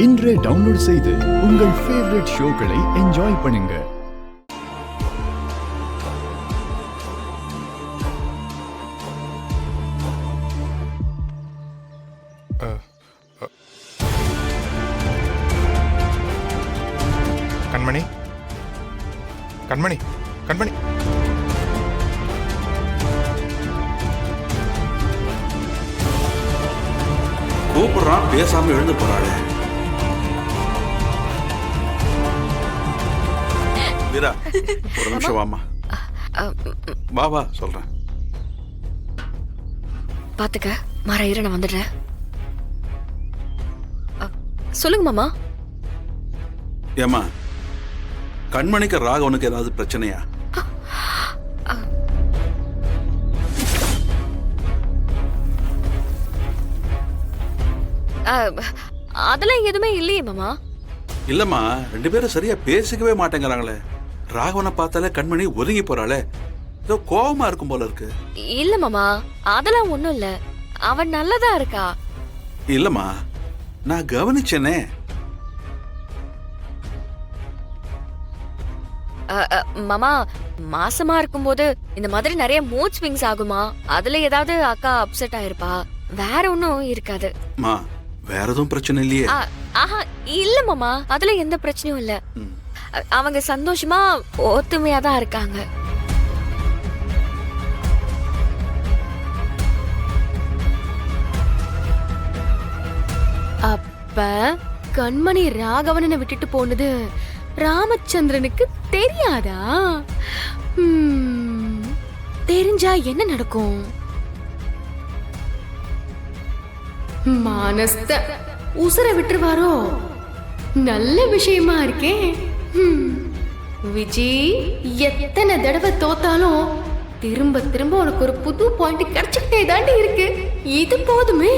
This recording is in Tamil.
இன்றே டவுன்லோட் செய்து உங்கள் ஃபேவரட் ஷோக்களை என்ஜாய் பண்ணுங்க. கண்மணி, கண்மணி, கண்மணி. கூப்பிடுறான், பேசாம எழுந்து போறாளே. வீரா, ஒரு நிமிஷம் வாமா. வா வா சொல்றேன். பாத்துக்க, மாற இரு, நான் வந்துடுறேன். சொல்லுங்க மாமா. ஏமா, கண்மணிக்கு ராகவனுக்கு ஏதாவது பிரச்சனையா? அதெல்லாம் எதுவுமே இல்லையே மாமா. இல்லம்மா, ரெண்டு பேரும் சரியா பேசிக்கவே மாட்டேங்கிறாங்களே. ராகவனை பார்த்தாலே கண்மணி ஒதுங்கி போறாளே. ஏதோ கோபமா இருக்கும் போல இருக்கு. இல்ல மாமா, அதெல்லாம் ஒண்ணும் இல்ல. அவன் நல்லதா இருக்கா. இல்லம்மா, நான் கவனிச்சேனே. மாமா, மாசமா இருக்கும்போது இந்த மாதிரி நிறைய மூட் ஸ்விங்ஸ் ஆகுமா? அதுல ஏதாவது அக்கா அப்செட் ஆயிருப்பா, வேற ஒன்னும் இருக்காது. மா, வேற எதுவும் பிரச்சனை இல்லையே? ஆஹா, இல்ல மாமா, அதுல எந்த பிரச்சனையும் இல்ல. அவங்க சந்தோஷமா ஒத்துமையா தான் இருக்காங்க. அப்ப கண்மணி ராகவனை விட்டுட்டு போனது ராமச்சந்திரனுக்கு தெரியாதா? தெரிஞ்சா என்ன நடக்கும்? மானஸ்த உசுர விட்டுருவாரோ? நல்ல விஷயமா இருக்கே. விஜி, எத்தனை தடவை தோத்தாலும் திரும்ப திரும்ப உனக்கு ஒரு புது பாயிண்ட் கிடைச்சுக்கிட்டே தாண்டி இருக்கு. இது போதுமே.